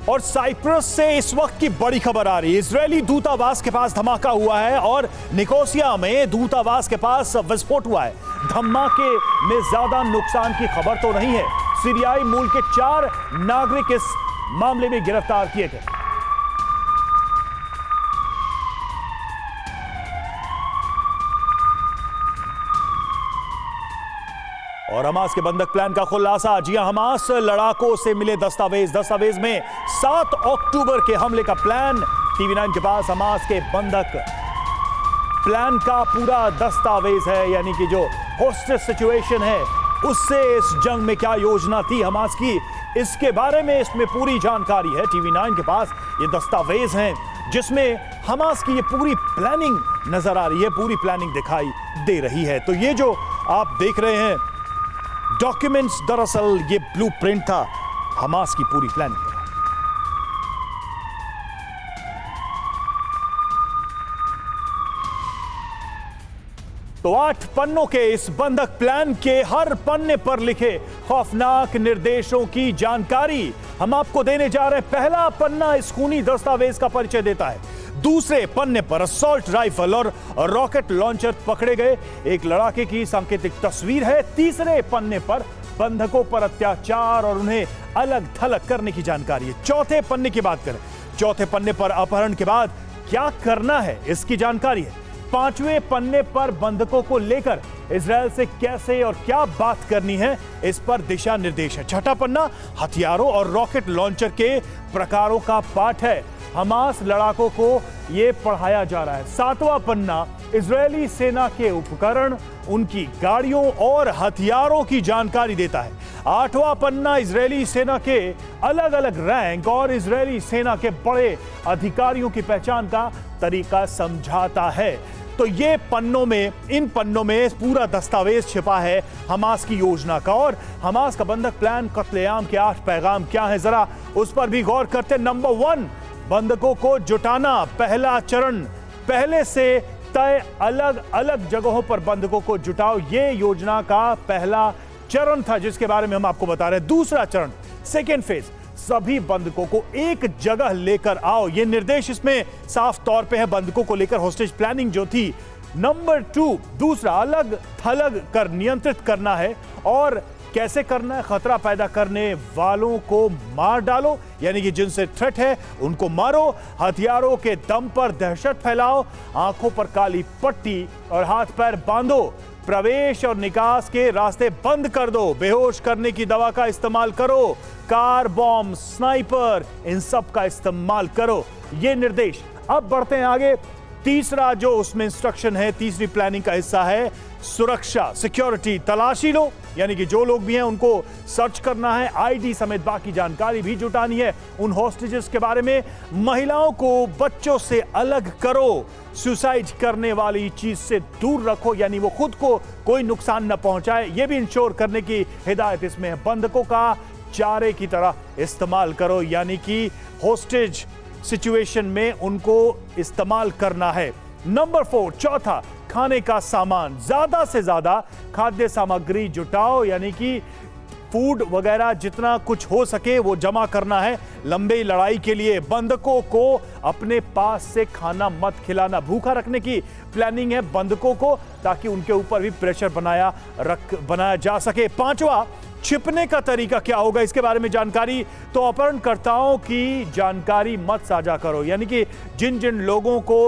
और साइप्रस से इस वक्त की बड़ी खबर आ रही है। इजरायली दूतावास के पास धमाका हुआ है और निकोसिया में दूतावास के पास विस्फोट हुआ है। धमाके में ज्यादा नुकसान की खबर तो नहीं है। सीरियाई मूल के 4 नागरिक इस मामले में गिरफ्तार किए गए। और हमास के बंधक प्लान का खुलासा। जी हां, हमास लड़ाकों से मिले दस्तावेज में 7 अक्टूबर के हमले का प्लान। टीवी 9 के पास हमास के बंधक प्लान का पूरा दस्तावेज है, यानी कि जो होस्टेज सिचुएशन है उससे इस जंग में क्या योजना थी हमास की, इसके बारे में इसमें पूरी जानकारी है। टीवी 9 के पास ये दस्तावेज हैं जिसमें हमास की ये पूरी प्लानिंग नजर आ रही है, पूरी प्लानिंग दिखाई दे रही है। तो ये जो आप देख रहे हैं डॉक्यूमेंट्स, दरअसल ये ब्लूप्रिंट था हमास की पूरी प्लानिंग का। तो 8 पन्नों के इस बंधक प्लान के हर पन्ने पर लिखे खौफनाक निर्देशों की जानकारी हम आपको देने जा रहे हैं। पहला पन्ना इस खूनी दस्तावेज का परिचय देता है। दूसरे पन्ने पर असॉल्ट राइफल और रॉकेट लॉन्चर पकड़े गए एक लड़ाके की सांकेतिक तस्वीर है। तीसरे पन्ने पर बंधकों पर अत्याचार और उन्हें अलग थलग करने की जानकारी है। चौथे पन्ने की बात करें, चौथे पन्ने पर अपहरण के बाद क्या करना है इसकी जानकारी है। पांचवें पन्ने पर बंधकों को लेकर इजरायल से कैसे और क्या बात करनी है इस पर दिशा निर्देश है। छठा पन्ना हथियारों और रॉकेट लॉन्चर के प्रकारों का पाठ है। हमास लड़ाकों को यह पढ़ाया जा रहा है। सातवां पन्ना इजरायली सेना के उपकरण, उनकी गाड़ियों और हथियारों की जानकारी देता है। आठवां पन्ना इजरायली सेना के अलग अलग रैंक और इजरायली सेना के बड़े अधिकारियों की पहचान का तरीका समझाता है। तो ये इन पन्नों में पूरा दस्तावेज छिपा है हमास की योजना का। और हमास का बंधक प्लान कत्लेआम के 8 पैगाम क्या है, जरा उस पर भी गौर करते हैं। नंबर 1, बंधकों को जुटाना। पहला चरण, पहले से तय अलग अलग जगहों पर बंधकों को जुटाओ, ये योजना का पहला चरण था जिसके बारे में हम आपको बता रहे हैं। दूसरा चरण, सेकेंड फेज, सभी बंधकों को एक जगह लेकर आओ, ये निर्देश इसमें साफ तौर पे है। बंधकों को लेकर होस्टेज प्लानिंग जो थी। नंबर 2, दूसरा, अलग थलग कर नियंत्रित करना है। और कैसे करना है? खतरा पैदा करने वालों को मार डालो, यानी कि जिनसे थ्रेट है उनको मारो। हथियारों के दम पर दहशत फैलाओ, आंखों पर काली पट्टी और हाथ पैर बांधो। प्रवेश और निकास के रास्ते बंद कर दो। बेहोश करने की दवा का इस्तेमाल करो। कार बॉम्ब, स्नाइपर, इन सब का इस्तेमाल करो। ये निर्देश। अब बढ़ते हैं आगे। तीसरा जो उसमें इंस्ट्रक्शन है, तीसरी प्लानिंग का हिस्सा है सुरक्षा, सिक्योरिटी। तलाशी लो, यानी कि जो लोग भी हैं उनको सर्च करना है। आईडी समेत बाकी जानकारी भी जुटानी है उन हॉस्टेजेस के बारे में। महिलाओं को बच्चों से अलग करो। सुसाइड करने वाली चीज से दूर रखो, यानी वो खुद को कोई नुकसान न पहुंचाए, ये भी इंश्योर करने की हिदायत इसमें है। बंधकों का चारे की तरह इस्तेमाल करो, यानी कि होस्टेज सिचुएशन में उनको इस्तेमाल करना है। नंबर 4, चौथा, खाने का सामान। ज्यादा से ज्यादा खाद्य सामग्री जुटाओ, यानी कि फूड वगैरह जितना कुछ हो सके वो जमा करना है लंबी लड़ाई के लिए। बंधकों को अपने पास से खाना मत खिलाना। भूखा रखने की प्लानिंग है बंधकों को, ताकि उनके ऊपर भी प्रेशर बनाया जा सके। पांचवा, छिपने का तरीका क्या होगा, इसके बारे में जानकारी। तो अपहरणकर्ताओं की जानकारी मत साझा करो, यानी कि जिन जिन लोगों को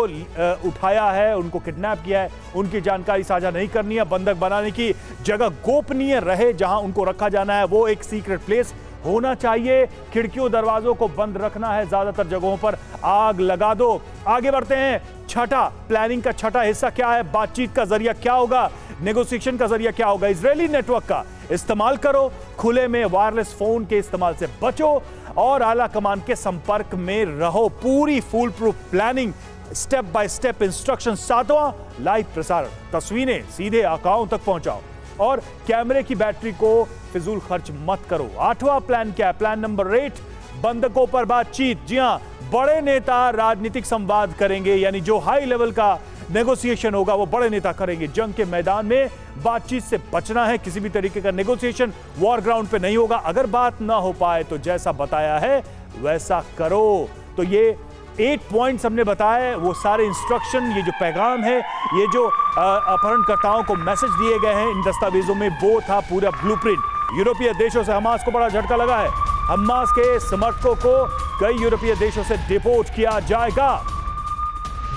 उठाया है, उनको किडनैप किया है, उनकी जानकारी साझा नहीं करनी है। बंधक बनाने की जगह गोपनीय रहे, जहां उनको रखा जाना है वो एक सीक्रेट प्लेस होना चाहिए। खिड़कियों दरवाजों को बंद रखना है, ज्यादातर जगहों पर आग लगा दो। आगे बढ़ते हैं। छठा, प्लानिंग का छठा हिस्सा क्या है? बातचीत का जरिया क्या होगा, नेगोशिएशन का जरिया क्या होगा? इजरायली नेटवर्क का इस्तेमाल करो। खुले में वायरलेस फोन के इस्तेमाल से बचो और आला कमान के संपर्क में रहो। पूरी full proof planning, step by step instruction. सातवां, लाइव प्रसारण, तस्वीरें सीधे आकाओं तक पहुंचाओ और कैमरे की बैटरी को फिजूल खर्च मत करो। आठवां प्लान क्या है? प्लान नंबर 8, बंधकों पर बातचीत। जी हां, बड़े नेता राजनीतिक संवाद करेंगे, यानी जो हाई लेवल का नेगोशिएशन होगा वो बड़े नेता करेंगे। जंग के मैदान में बातचीत से बचना है। किसी भी तरीके का नेगोशिएशन वॉर ग्राउंड पे नहीं होगा। अगर बात ना हो पाए तो जैसा बताया है वैसा करो। तो ये 8 पॉइंट्स हमने बताए, वो सारे इंस्ट्रक्शन, ये जो पैगाम है, ये जो अपहरणकर्ताओं को मैसेज दिए गए हैं इन दस्तावेजों में, वो था पूरा ब्लूप्रिंट। यूरोपीय देशों से हमास को बड़ा झटका लगा है। हमास के समर्थकों को कई यूरोपीय देशों से डिपोर्ट किया जाएगा।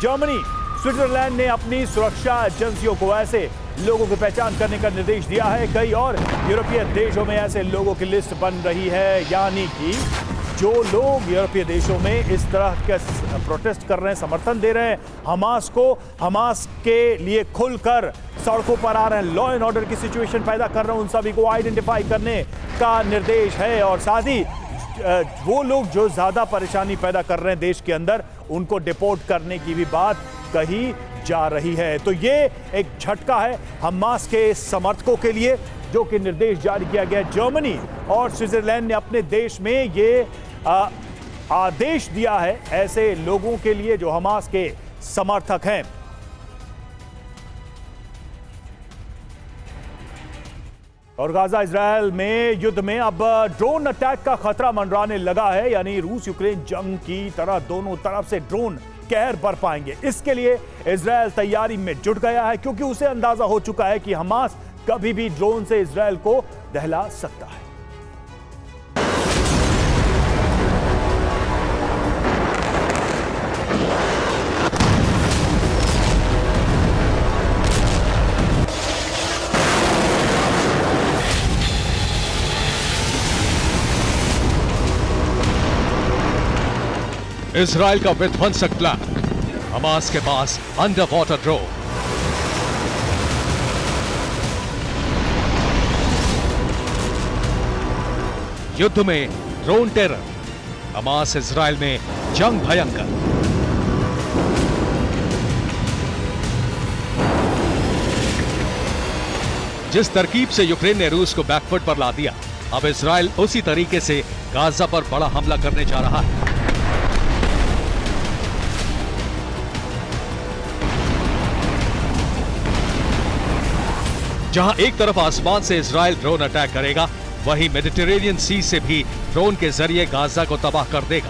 जर्मनी, स्विट्जरलैंड ने अपनी सुरक्षा एजेंसियों को ऐसे लोगों की पहचान करने का निर्देश दिया है। कई और यूरोपीय देशों में ऐसे लोगों की लिस्ट बन रही है, यानी कि जो लोग यूरोपीय देशों में इस तरह के प्रोटेस्ट कर रहे हैं, समर्थन दे रहे हैं हमास को, हमास के लिए खुलकर सड़कों पर आ रहे हैं, लॉ एंड ऑर्डर की सिचुएशन पैदा कर रहे हैं, उन सभी को आइडेंटिफाई करने का निर्देश है। और साथ ही वो लोग जो ज्यादा परेशानी पैदा कर रहे हैं देश के अंदर, उनको डिपोर्ट करने की भी बात कही जा रही है। तो ये एक झटका है हमास के समर्थकों के लिए, जो कि निर्देश जारी किया गया। जर्मनी और स्विट्जरलैंड ने अपने देश में ये आदेश दिया है ऐसे लोगों के लिए जो हमास के समर्थक हैं। और गाजा इजरायल में युद्ध में अब ड्रोन अटैक का खतरा मंडराने लगा है, यानी रूस यूक्रेन जंग की तरह दोनों तरफ से ड्रोन कहर बर पाएंगे। इसके लिए इजरायल तैयारी में जुट गया है, क्योंकि उसे अंदाजा हो चुका है कि हमास कभी भी ड्रोन से इजरायल को दहला सकता है। इजराइल का विध्वंसक प्लान, हमास के पास अंडर वाटर ड्रोन। युद्ध में ड्रोन टेरर, हमास इजराइल में जंग भयंकर। जिस तरकीब से यूक्रेन ने रूस को बैकफुट पर ला दिया, अब इजराइल उसी तरीके से गाजा पर बड़ा हमला करने जा रहा है। जहां एक तरफ आसमान से इजराइल ड्रोन अटैक करेगा, वहीं मेडिटेरेनियन सी से भी ड्रोन के जरिए गाजा को तबाह कर देगा।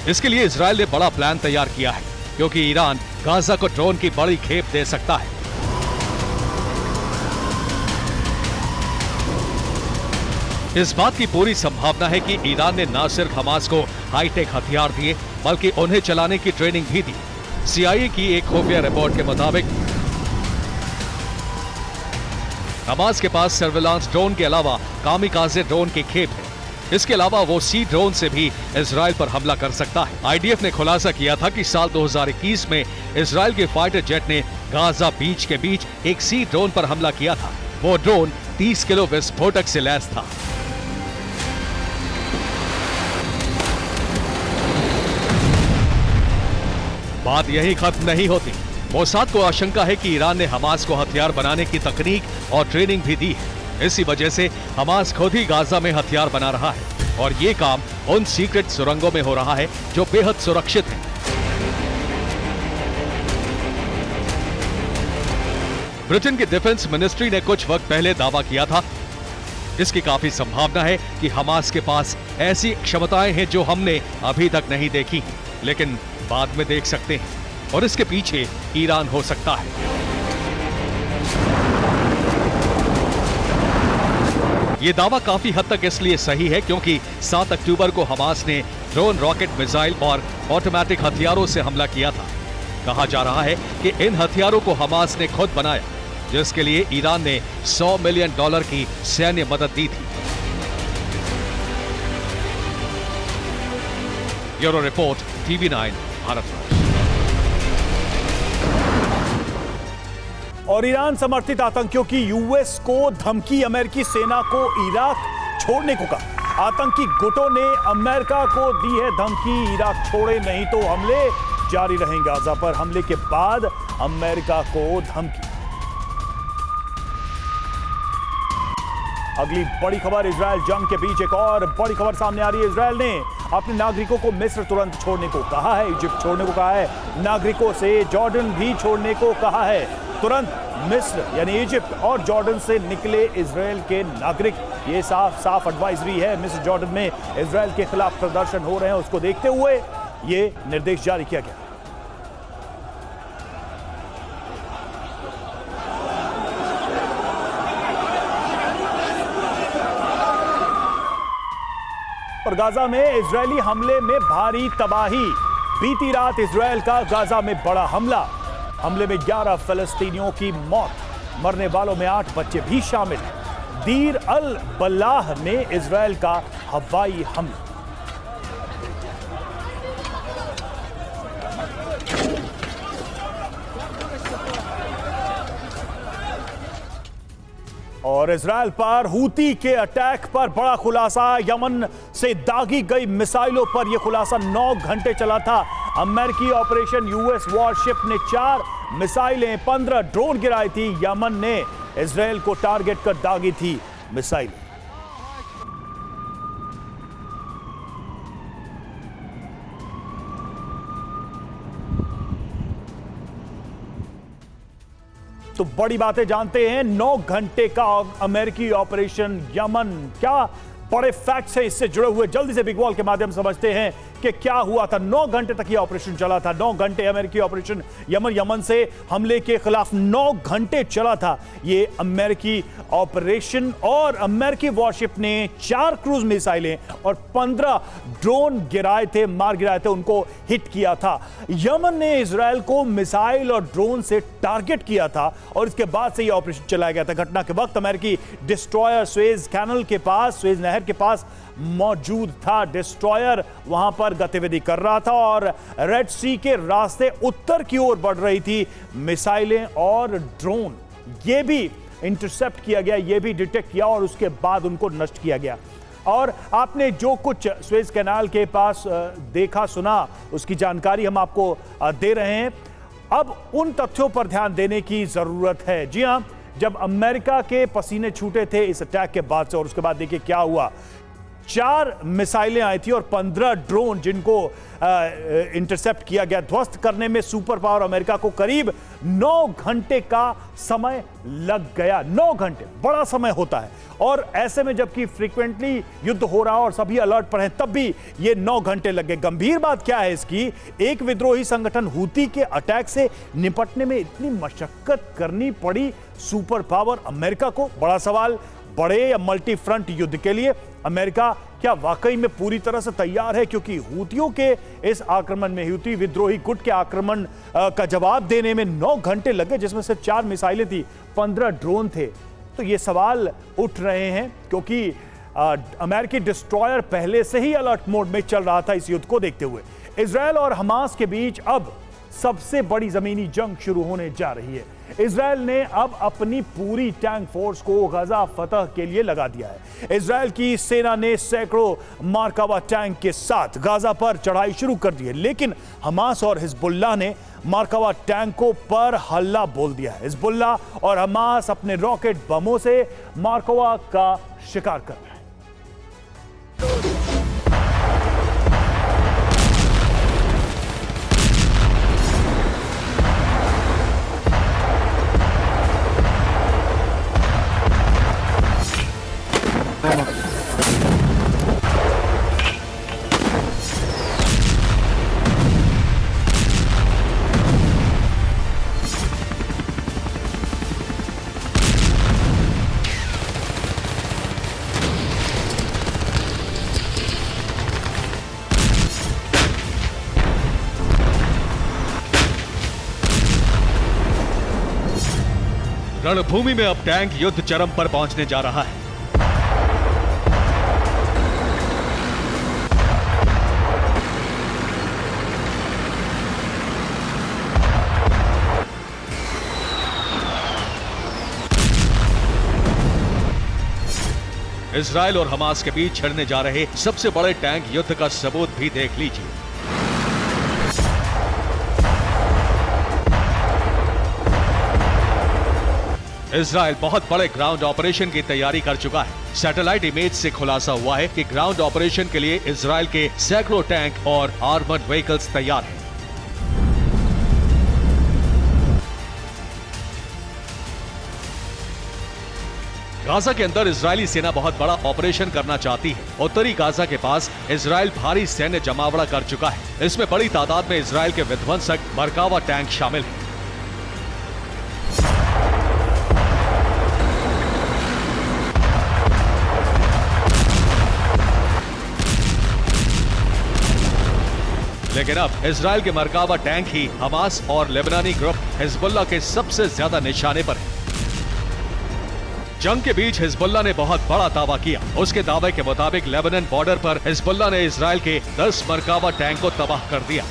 इसके लिए इजराइल ने बड़ा प्लान तैयार किया है, क्योंकि ईरान गाजा को ड्रोन की बड़ी खेप दे सकता है। इस बात की पूरी संभावना है कि ईरान ने न सिर्फ हमास को हाईटेक हथियार दिए, बल्कि उन्हें चलाने की ट्रेनिंग भी दी। CIA की एक खुफिया रिपोर्ट के मुताबिक हमास के पास सर्विलांस ड्रोन के अलावा कामिकाज़े ड्रोन की खेप है। इसके अलावा वो सी ड्रोन से भी इजराइल पर हमला कर सकता है। IDF ने खुलासा किया था कि साल 2021 में इजराइल के फाइटर जेट ने गाजा बीच के बीच एक सी ड्रोन पर हमला किया था। वो ड्रोन 30 किलो विस्फोटक से लैस था। बात यही खत्म नहीं होती। मोसाद को आशंका है कि ईरान ने हमास को हथियार बनाने की तकनीक और ट्रेनिंग भी दी है। इसी वजह से हमास खुद ही गाजा में हथियार बना रहा है, और ये काम उन सीक्रेट सुरंगों में हो रहा है जो बेहद सुरक्षित हैं। ब्रिटेन की डिफेंस मिनिस्ट्री ने कुछ वक्त पहले दावा किया था, इसकी काफी संभावना है कि हमास के पास ऐसी क्षमताएं हैं जो हमने अभी तक नहीं देखी, लेकिन बाद में देख सकते हैं, और इसके पीछे ईरान हो सकता है। यह दावा काफी हद तक इसलिए सही है क्योंकि 7 अक्टूबर को हमास ने ड्रोन, रॉकेट, मिसाइल और ऑटोमेटिक हथियारों से हमला किया था। कहा जा रहा है कि इन हथियारों को हमास ने खुद बनाया, जिसके लिए ईरान ने $100 मिलियन की सैन्य मदद दी थी। Bureau report, TV9 Bharat. और ईरान समर्थित आतंकियों की यूएस को धमकी, अमेरिकी सेना को इराक छोड़ने को कहा। आतंकी गुटों ने अमेरिका को दी है धमकी, इराक छोड़े नहीं तो हमले जारी रहेंगे। गाजा पर हमले के बाद अमेरिका को धमकी। अगली बड़ी खबर, इजरायल जंग के बीच एक और बड़ी खबर सामने आ रही है। इजरायल ने अपने नागरिकों को मिस्र तुरंत छोड़ने को कहा है, इजिप्ट छोड़ने को कहा है, नागरिकों से जॉर्डन भी छोड़ने को कहा है। तुरंत मिस्र यानी इजिप्ट और जॉर्डन से निकले इजरायल के नागरिक ये साफ साफ एडवाइजरी है। मिस्र जॉर्डन में इजराइल के खिलाफ प्रदर्शन हो रहे हैं, उसको देखते हुए ये निर्देश जारी किया गया। और गाजा में इजरायली हमले में भारी तबाही। बीती रात इजरायल का गाजा में बड़ा हमले में 11 फलस्तीनियों की मौत, मरने वालों में 8 बच्चे भी शामिल हैं। दीर अल बलाह में इजरायल का हवाई हमला। और इजरायल पर हूती के अटैक पर बड़ा खुलासा। यमन से दागी गई मिसाइलों पर यह खुलासा 9 घंटे चला था। अमेरिकी ऑपरेशन यूएस वॉरशिप ने 4 मिसाइलें 15 ड्रोन गिराई थी। यमन ने इजरायल को टारगेट कर दागी थी मिसाइलें। तो बड़ी बातें जानते हैं। 9 घंटे का अमेरिकी ऑपरेशन यमन, क्या बड़े फैक्ट्स हैं इससे जुड़े हुए, जल्दी से बिग वॉल के माध्यम से समझते हैं कि क्या हुआ था। 9 घंटे तक यह ऑपरेशन चला था। 9 घंटे अमेरिकी ऑपरेशन यमन से हमले के खिलाफ 9 घंटे चला था ये अमेरिकी ऑपरेशन। और अमेरिकी वॉरशिप ने 4 क्रूज मिसाइलें और 15 ड्रोन मार गिराए थे, उनको हिट किया था। यमन ने इजरायल को मिसाइल और ड्रोन से टारगेट किया था और इसके बाद से यह ऑपरेशन चलाया गया था। घटना के वक्त अमेरिकी डिस्ट्रॉयर स्वेज कैनल के पास, स्वेज नहर के पास मौजूद था। डिस्ट्रॉयर वहां पर गतिविधि कर रहा था और रेड सी के रास्ते उत्तर की ओर बढ़ रही थी। मिसाइलें और ड्रोन ये भी इंटरसेप्ट किया गया, ये भी डिटेक्ट किया और उसके बाद उनको नष्ट किया गया। और आपने जो कुछ स्वेज कैनाल के पास देखा सुना, उसकी जानकारी हम आपको दे रहे हैं। अब उन तथ्यों पर ध्यान देने की जरूरत है। जी हां, जब अमेरिका के पसीने छूटे थे इस अटैक के बाद से, और उसके बाद देखिए क्या हुआ। 4 मिसाइलें आई थी और 15 ड्रोन जिनको इंटरसेप्ट किया गया। ध्वस्त करने में सुपर पावर अमेरिका को करीब 9 घंटे का समय लग गया। 9 घंटे बड़ा समय होता है, और ऐसे में जबकि फ्रीक्वेंटली युद्ध हो रहा है और सभी अलर्ट पर हैं, तब भी ये 9 घंटे लग गए। गंभीर बात क्या है इसकी, एक विद्रोही संगठन हूती के अटैक से निपटने में इतनी मशक्कत करनी पड़ी सुपर पावर अमेरिका को। बड़ा सवाल, बड़े या मल्टी फ्रंट युद्ध के लिए अमेरिका क्या वाकई में पूरी तरह से तैयार है? क्योंकि हूतियों के इस आक्रमण में, हूती विद्रोही गुट के आक्रमण का जवाब देने में 9 घंटे लगे, जिसमें से 4 मिसाइलें थी, 15 ड्रोन थे। तो ये सवाल उठ रहे हैं क्योंकि अमेरिकी डिस्ट्रॉयर पहले से ही अलर्ट मोड में चल रहा था इस युद्ध को देखते हुए। इजरायल और हमास के बीच अब सबसे बड़ी जमीनी जंग शुरू होने जा रही है। इजरायल ने अब अपनी पूरी टैंक फोर्स को गजा फतह के लिए लगा दिया है। इजरायल की सेना ने सैकड़ों मार्कावा टैंक के साथ गाजा पर चढ़ाई शुरू कर दी है, लेकिन हमास और हिजबुल्लाह ने मार्कावा टैंकों पर हल्ला बोल दिया है। हिजबुल्लाह और हमास अपने रॉकेट बमों से मार्कावा का शिकार कर रहे हैं। रणभूमि में अब टैंक युद्ध चरम पर पहुंचने जा रहा है। इजरायल और हमास के बीच छिड़ने जा रहे सबसे बड़े टैंक युद्ध का सबूत भी देख लीजिए। इजरायल बहुत बड़े ग्राउंड ऑपरेशन की तैयारी कर चुका है। सैटेलाइट इमेज से खुलासा हुआ है कि ग्राउंड ऑपरेशन के लिए इजरायल के सैकड़ों टैंक और आर्मर्ड व्हीकल्स तैयार हैं। गाजा के अंदर इजरायली सेना बहुत बड़ा ऑपरेशन करना चाहती है। उत्तरी गाजा के पास इजराइल भारी सैन्य जमावड़ा कर चुका है। इसमें बड़ी तादाद में इजराइल के विध्वंसक मरकावा टैंक शामिल हैं। लेकिन अब इजराइल के मरकावा टैंक ही हमास और लेबनानी ग्रुप हिजबुल्लाह के सबसे ज्यादा निशाने पर है। जंग के बीच हिजबुल्लाह ने बहुत बड़ा दावा किया। उसके दावे के मुताबिक लेबनान बॉर्डर पर हिजबुल्लाह ने इजराइल के 10 मरकावा टैंक को तबाह कर दिया।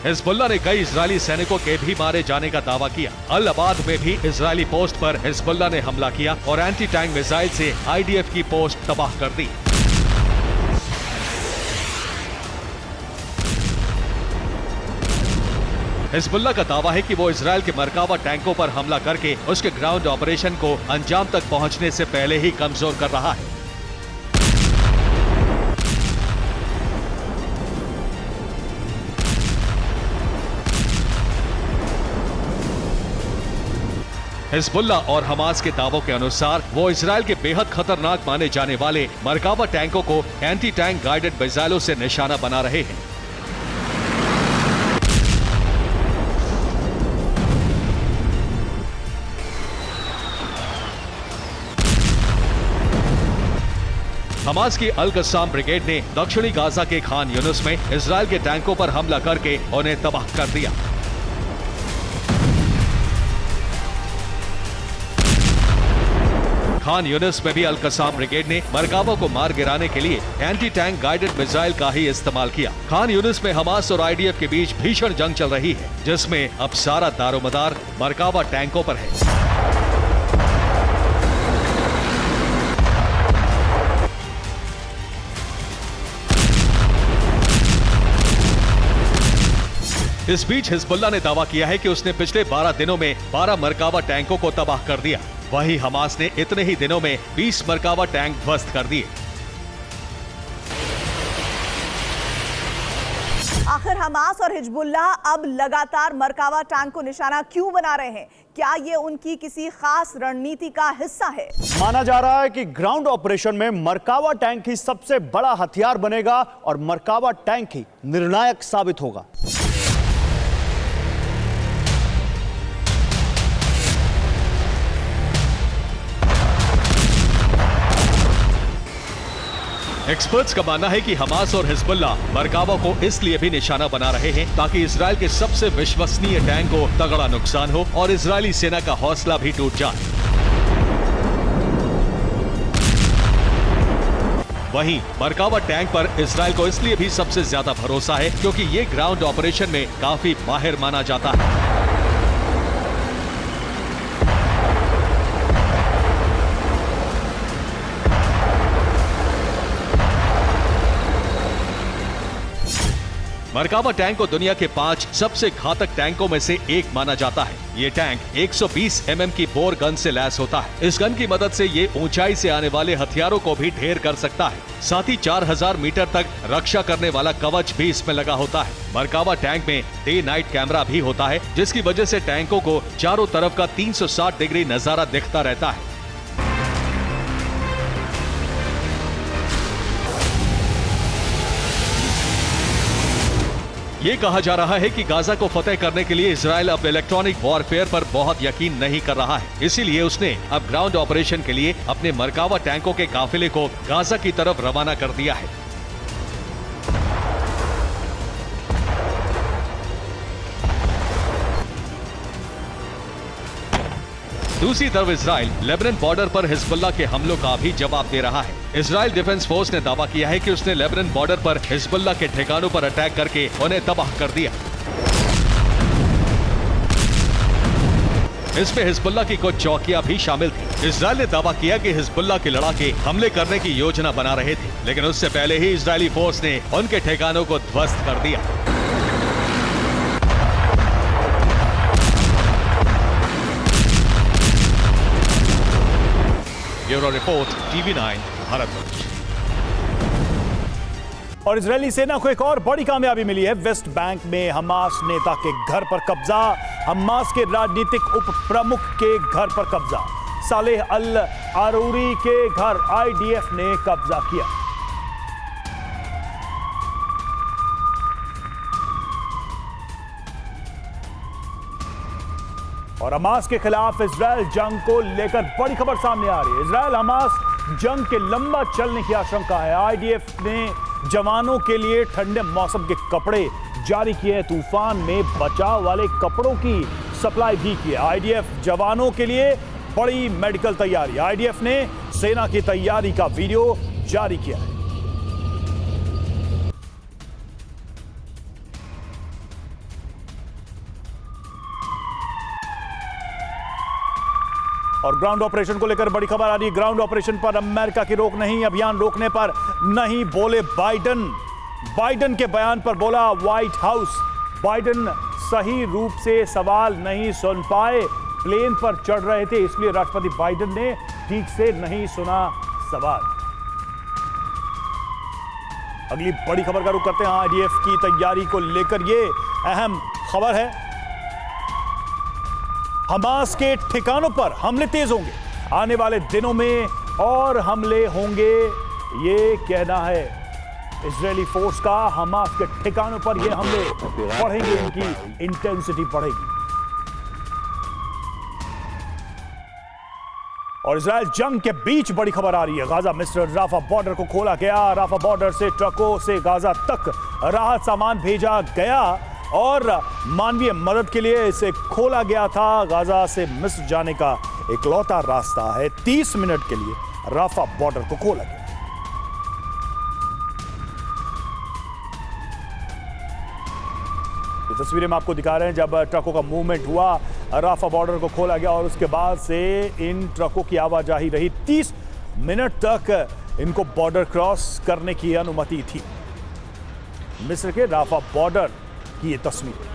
हिजबुल्लाह ने कई इजरायली सैनिकों के भी मारे जाने का दावा किया। अल अबाद में भी इजरायली पोस्ट पर हिजबुल्लाह ने हमला किया और एंटी टैंक मिसाइल से आईडीएफ की पोस्ट तबाह कर दी। हिजबुल्लाह का दावा है कि वो इजराइल के मरकावा टैंकों पर हमला करके उसके ग्राउंड ऑपरेशन को अंजाम तक पहुंचने से पहले ही कमजोर कर रहा है। हिजबुल्लाह और हमास के दावों के अनुसार वो इजराइल के बेहद खतरनाक माने जाने वाले मरकावा टैंकों को एंटी टैंक गाइडेड मिसाइलों से निशाना बना रहे हैं। हमास की अल कस्साम ब्रिगेड ने दक्षिणी गाजा के खान यूनुस में इजराइल के टैंकों पर हमला करके उन्हें तबाह कर दिया। खान यूनिस में भी अल कस्साम ब्रिगेड ने मरकावा को मार गिराने के लिए एंटी टैंक गाइडेड मिसाइल का ही इस्तेमाल किया। खान यूनिस में हमास और आईडीएफ के बीच भीषण जंग चल रही है, जिसमें अब सारा दारोमदार मरकावा टैंकों पर है। इस बीच हिजबुल्लाह ने दावा किया है कि उसने पिछले 12 दिनों में 12 मरकावा टैंकों को तबाह कर दिया। वहीं हमास ने इतने ही दिनों में 20 मरकावा टैंक ध्वस्त कर दिए। आखिर हमास और हिजबुल्लाह अब लगातार मरकावा टैंक को निशाना क्यों बना रहे हैं? क्या ये उनकी किसी खास रणनीति का हिस्सा है? माना जा रहा है कि ग्राउंड ऑपरेशन में मरकावा टैंक ही सबसे बड़ा हथियार बनेगा और मरकावा टैंक ही निर्णायक साबित होगा। एक्सपर्ट्स का मानना है कि हमास और हिजबुल्लाह मरकावा को इसलिए भी निशाना बना रहे हैं ताकि इजराइल के सबसे विश्वसनीय टैंक को तगड़ा नुकसान हो और इजरायली सेना का हौसला भी टूट जाए। वहीं मरकावा टैंक पर इजराइल को इसलिए भी सबसे ज्यादा भरोसा है क्योंकि ये ग्राउंड ऑपरेशन में काफी माहिर माना जाता है। मरकावा टैंक को दुनिया के 5 सबसे घातक टैंकों में से एक माना जाता है। ये टैंक 120 mm की बोर गन से लैस होता है। इस गन की मदद से ये ऊंचाई से आने वाले हथियारों को भी ढेर कर सकता है। साथ ही 4000 मीटर तक रक्षा करने वाला कवच भी इसमें लगा होता है। मरकावा टैंक में डे नाइट कैमरा भी होता है, जिसकी वजह से टैंकों को चारों तरफ का 360 डिग्री नजारा दिखता रहता है। ये कहा जा रहा है कि गाजा को फतेह करने के लिए इजराइल अब इलेक्ट्रॉनिक वॉरफेयर पर बहुत यकीन नहीं कर रहा है। इसीलिए उसने अब ग्राउंड ऑपरेशन के लिए अपने मरकावा टैंकों के काफिले को गाजा की तरफ रवाना कर दिया है। दूसरी तरफ इजराइल लेबनान बॉर्डर पर हिजबुल्लाह के हमलों का भी जवाब दे रहा है। इजराइल डिफेंस फोर्स ने दावा किया है कि उसने लेबनान बॉर्डर पर हिजबुल्लाह के ठिकानों पर अटैक करके उन्हें तबाह कर दिया। इसमें हिजबुल्लाह की कुछ चौकियां भी शामिल थी। इजराइल ने दावा किया कि हिजबुल्लाह के लड़ाके हमले करने की योजना बना रहे थे, लेकिन उससे पहले ही इजरायली फोर्स ने उनके ठिकानों को ध्वस्त कर दिया। Bureau report, TV9 Bharatvarsh. और इजरायली सेना को एक और बड़ी कामयाबी मिली है। वेस्ट बैंक में हमास नेता के घर पर कब्जा, हमास के राजनीतिक उप प्रमुख के घर पर कब्जा, सालेह अल आरूरी के घर आईडीएफ ने कब्जा किया। और हमास के खिलाफ इजरायल जंग को लेकर बड़ी खबर सामने आ रही है। इजरायल हमास जंग के लंबा चलने की आशंका है। आईडीएफ ने जवानों के लिए ठंडे मौसम के कपड़े जारी किए हैं। तूफान में बचाव वाले कपड़ों की सप्लाई भी की है। आईडीएफ जवानों के लिए बड़ी मेडिकल तैयारी। आईडीएफ ने सेना की तैयारी का वीडियो जारी किया है। और ग्राउंड ऑपरेशन को लेकर बड़ी खबर आ रही है। ग्राउंड ऑपरेशन पर अमेरिका की रोक नहीं, अभियान रोकने पर नहीं बोले बाइडन। बाइडन के बयान पर बोला व्हाइट हाउस। बाइडन सही रूप से सवाल नहीं सुन पाए, प्लेन पर चढ़ रहे थे, इसलिए राष्ट्रपति बाइडन ने ठीक से नहीं सुना सवाल। अगली बड़ी खबर का रुख करते हैं। आईडीएफ की तैयारी को लेकर यह अहम खबर है। हमास के ठिकानों पर हमले तेज होंगे, आने वाले दिनों में और हमले होंगे, ये कहना है इजरायली फोर्स का। हमास के ठिकानों पर ये हमले बढ़ेंगे, इनकी इंटेंसिटी बढ़ेगी। और इजरायल जंग के बीच बड़ी खबर आ रही है। गाजा मिस्र राफा बॉर्डर को खोला गया। राफा बॉर्डर से ट्रकों से गाजा तक राहत सामान भेजा गया और मानवीय मदद के लिए इसे खोला गया था। गाजा से मिस्र जाने का इकलौता रास्ता है। 30 मिनट के लिए राफा बॉर्डर को खोला गया। ये तस्वीरें हम आपको दिखा रहे हैं जब ट्रकों का मूवमेंट हुआ, राफा बॉर्डर को खोला गया और उसके बाद से इन ट्रकों की आवाजाही रही। 30 मिनट तक इनको बॉर्डर क्रॉस करने की अनुमति थी। मिस्र के राफा बॉर्डर की ये तस्वीर।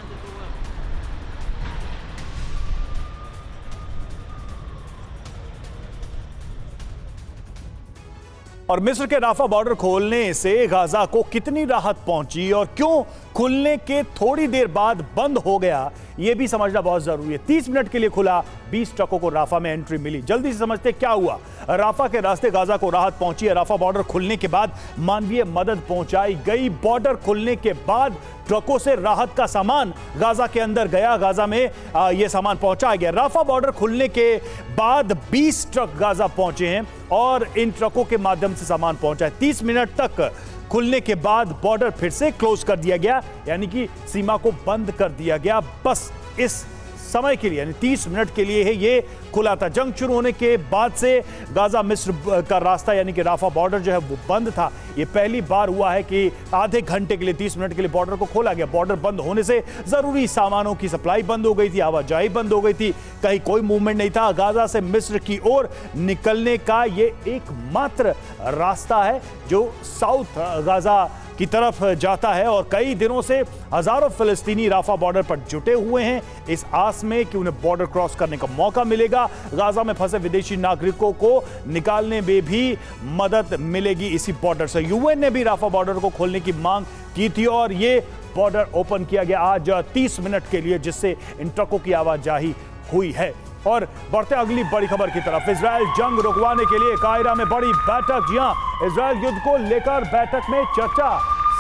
और मिस्र के राफा बॉर्डर खोलने से गाजा को कितनी राहत पहुंची और क्यों खुलने के थोड़ी देर बाद बंद हो गया, यह भी समझना बहुत जरूरी है। 30 मिनट के लिए खुला, 20 ट्रकों को राफा में एंट्री मिली। जल्दी से समझते क्या हुआ। राफा के रास्ते गाजा को राहत पहुंची है। राफा बॉर्डर खुलने के बाद मानवीय मदद पहुंचाई गई। बॉर्डर खुलने के बाद ट्रकों से राहत का सामान गाजा के अंदर गया। गाजा में यह सामान पहुंचाया गया। राफा बॉर्डर खुलने के बाद 20 ट्रक गाजा पहुंचे हैं और इन ट्रकों के माध्यम से सामान पहुंचा है। 30 मिनट तक खुलने के बाद बॉर्डर फिर से क्लोज कर दिया गया, यानी कि सीमा को बंद कर दिया गया। बस इस समय के लिए, यानी 30 मिनट के लिए है ये खुला था। जंग शुरू होने के बाद से गाजा मिस्र का रास्ता यानी कि राफा बॉर्डर जो है वो बंद था। ये पहली बार हुआ है कि आधे घंटे के लिए 30 मिनट के लिए बॉर्डर को खोला गया। बॉर्डर बंद होने से जरूरी सामानों की सप्लाई बंद हो गई थी, आवाजाही बंद हो गई थी, कहीं कोई मूवमेंट नहीं था। गाजा से मिस्र की ओर निकलने का ये एकमात्र रास्ता है जो साउथ गाजा की तरफ जाता है और कई दिनों से हजारों फिलिस्तीनी राफा बॉर्डर पर जुटे हुए हैं इस आस में कि उन्हें बॉर्डर क्रॉस करने का मौका मिलेगा। गाजा में फंसे विदेशी नागरिकों को निकालने में भी मदद मिलेगी इसी बॉर्डर से। यूएन ने भी राफा बॉर्डर को खोलने की मांग की थी और ये बॉर्डर ओपन किया गया आज 30 मिनट के लिए, जिससे इन ट्रकों की आवाजाही हुई है। और बढ़ते अगली बड़ी खबर की तरफ। इजरायल जंग रुकवाने के लिए कायरा में बड़ी बैठक। जी हां, इजरायल युद्ध को लेकर बैठक में चर्चा।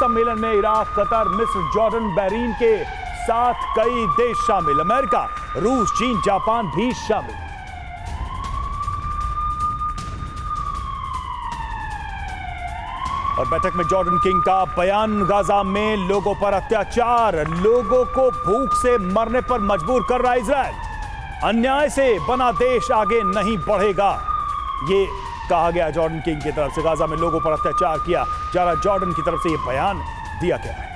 सम्मेलन में इराक, कतर, मिस्र, जॉर्डन, बहरीन के साथ कई देश शामिल। अमेरिका, रूस, चीन, जापान भी शामिल। और बैठक में जॉर्डन किंग का बयान। गाजा में लोगों पर अत्याचार, लोगों को भूख से मरने पर मजबूर कर रहा है इजरायल। अन्याय से बना देश आगे नहीं बढ़ेगा, ये कहा गया जॉर्डन किंग की तरफ से। गाजा में लोगों पर अत्याचार किया जा रहा, जॉर्डन की तरफ से यह बयान दिया गया है।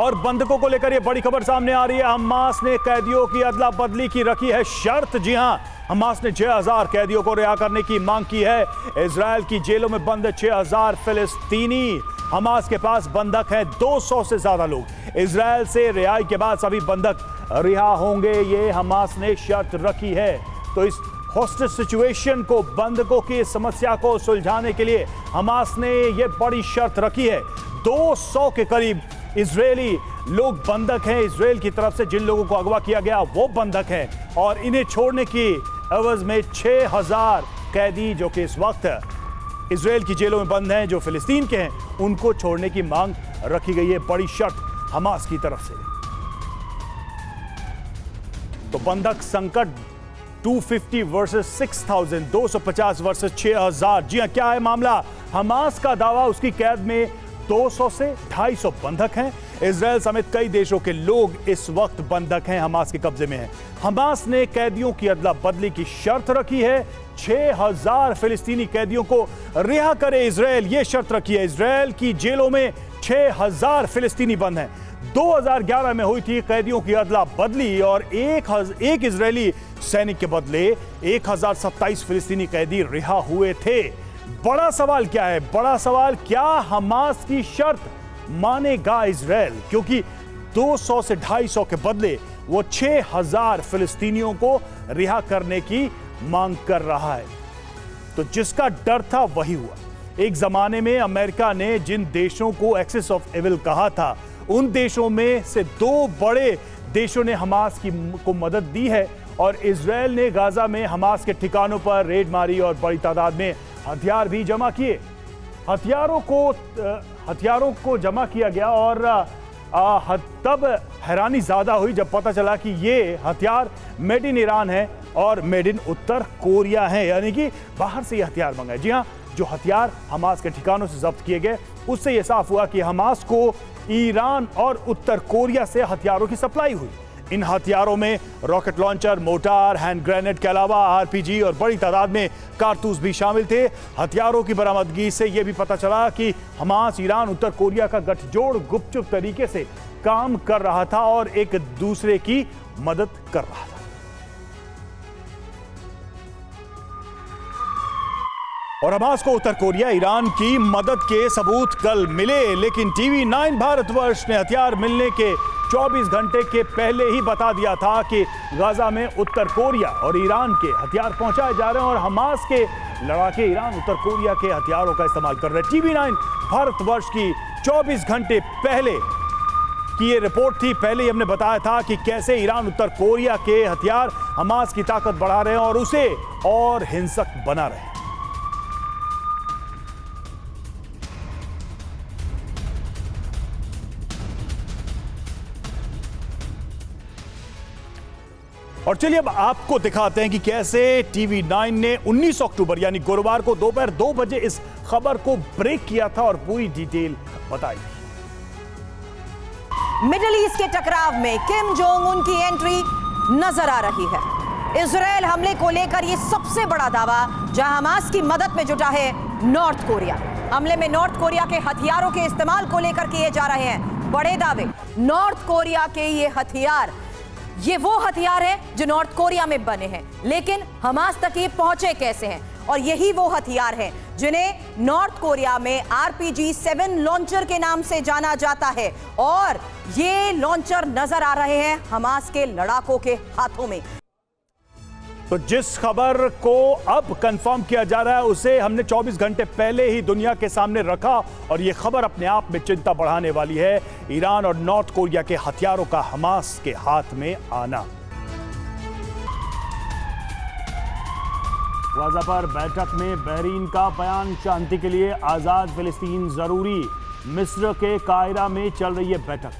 और बंधकों को लेकर यह बड़ी खबर सामने आ रही है। हमास ने कैदियों की अदला बदली की रखी है शर्त। जी हां, हमास ने 6000 कैदियों को रिहा करने की मांग की है। इजरायल की जेलों में बंद 6000 फिलिस्तीनी हमास के पास बंधक हैं 200 से ज्यादा लोग। इजराइल से रिहाई के बाद सभी बंधक रिहा होंगे, ये हमास ने शर्त रखी है। तो इस हॉस्टेज सिचुएशन को, बंधकों की समस्या को सुलझाने के लिए हमास ने यह बड़ी शर्त रखी है। 200 के करीब इजरायली लोग बंधक हैं। इजराइल की तरफ से जिन लोगों को अगवा किया गया वो बंधक हैं और इन्हें छोड़ने की एवज में 6000 कैदी जो कि इस वक्त इजराइल की जेलों में बंद हैं, जो फिलिस्तीन के हैं, उनको छोड़ने की मांग रखी गई है। बड़ी शर्त हमास की तरफ से। तो बंधक संकट 250 वर्सेस 6000, 250 वर्सेस 6000। जी हां, क्या है मामला? हमास का दावा उसकी कैद में 200 से 250 बंधक हैं। इजराइल समेत कई देशों के लोग इस वक्त बंधक हैं, हमास के कब्जे में हैं। हमास ने कैदियों की अदला बदली की शर्त रखी है। 6000 फिलिस्तीनी कैदियों को रिहा करे इजराइल, यह शर्त रखी है। इजराइल की जेलों में 6000 फिलिस्तीनी बंद हैं। 2011 में हुई थी कैदियों की अदला बदली और एक इजरायली सैनिक के बदले 1027 फिलिस्तीनी कैदी रिहा हुए थे। बड़ा सवाल क्या है? बड़ा सवाल, क्या हमास की शर्त मानेगा इजराइल? क्योंकि 200 से 250 के बदले वो 6000 फिलिस्तीनियों को रिहा करने की मांग कर रहा है। तो जिसका डर था वही हुआ। एक जमाने में अमेरिका ने जिन देशों को एक्सिस ऑफ एविल कहा था, उन देशों में से 2 बड़े देशों ने हमास को मदद दी है और इजराइल ने गाजा में हमास के ठिकानों पर रेड मारी और बड़ी तादाद में हथियार भी जमा किए। हथियारों को जमा किया गया और तब हैरानी ज्यादा हुई जब पता चला कि ये हथियार मेड इन ईरान है और मेड इन उत्तर कोरिया है, यानी कि बाहर से ये हथियार मंगाए। जी हाँ, जो हथियार हमास के ठिकानों से जब्त किए गए, उससे यह साफ हुआ कि हमास को ईरान और उत्तर कोरिया से हथियारों की सप्लाई हुई। इन हथियारों में rocket launcher, motor, hand grenade के अलावा आरपीजी और बड़ी तादाद में कारतूस भी शामिल थे। हथियारों की बरामदगी से यह भी पता चला कि हमास ईरान उत्तर कोरिया का गठजोड़ गुपचुप तरीके से काम कर रहा था और एक दूसरे की मदद कर रहा था। और हमास को उत्तर कोरिया, ईरान की मदद के सबूत कल मिले, लेकिन टीवी 9 भारतवर्ष ने हथियार मिलने के 24 घंटे के पहले ही बता दिया था कि गाजा में उत्तर कोरिया और ईरान के हथियार पहुंचाए जा रहे हैं और हमास के लड़ाके ईरान उत्तर कोरिया के हथियारों का इस्तेमाल कर रहे हैं। टीवी 9 भारतवर्ष की 24 घंटे पहले की ये रिपोर्ट थी। पहले ही हमने बताया था कि कैसे ईरान उत्तर कोरिया के हथियार हमास की ताकत बढ़ा रहे हैं और उसे और हिंसक बना रहे हैं। और चलिए अब आपको दिखाते हैं कि कैसे टीवी 9 ने 19 अक्टूबर यानी गुरुवार को दोपहर 2 बजे इस खबर को ब्रेक किया था और पूरी डिटेल बताई। मिडिल ईस्ट के टकराव में किम जोंग उन की एंट्री नजर आ रही है। इजराइल हमले को लेकर यह सबसे बड़ा दावा, जहां हमास की मदद में जुटा है नॉर्थ कोरिया। हमले में नॉर्थ कोरिया के हथियारों के इस्तेमाल को लेकर किए जा रहे हैं बड़े दावे। नॉर्थ कोरिया के ये वो हथियार हैं जो नॉर्थ कोरिया में बने हैं, लेकिन हमास तक ये पहुंचे कैसे हैं? और यही वो हथियार हैं जिन्हें नॉर्थ कोरिया में RPG-7 लॉन्चर के नाम से जाना जाता है और ये लॉन्चर नजर आ रहे हैं हमास के लड़ाकों के हाथों में। तो जिस खबर को अब कंफर्म किया जा रहा है उसे हमने 24 घंटे पहले ही दुनिया के सामने रखा और यह खबर अपने आप में चिंता बढ़ाने वाली है। ईरान और नॉर्थ कोरिया के हथियारों का हमास के हाथ में आना। गाजा पर बैठक में बहरीन का बयान, शांति के लिए आजाद फिलिस्तीन जरूरी। मिस्र के कायरा में चल रही है बैठक।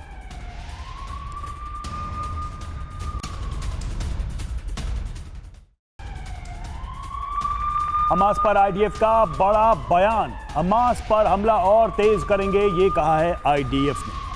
हमास पर आईडीएफ का बड़ा बयान, हमास पर हमला और तेज करेंगे, ये कहा है आईडीएफ ने।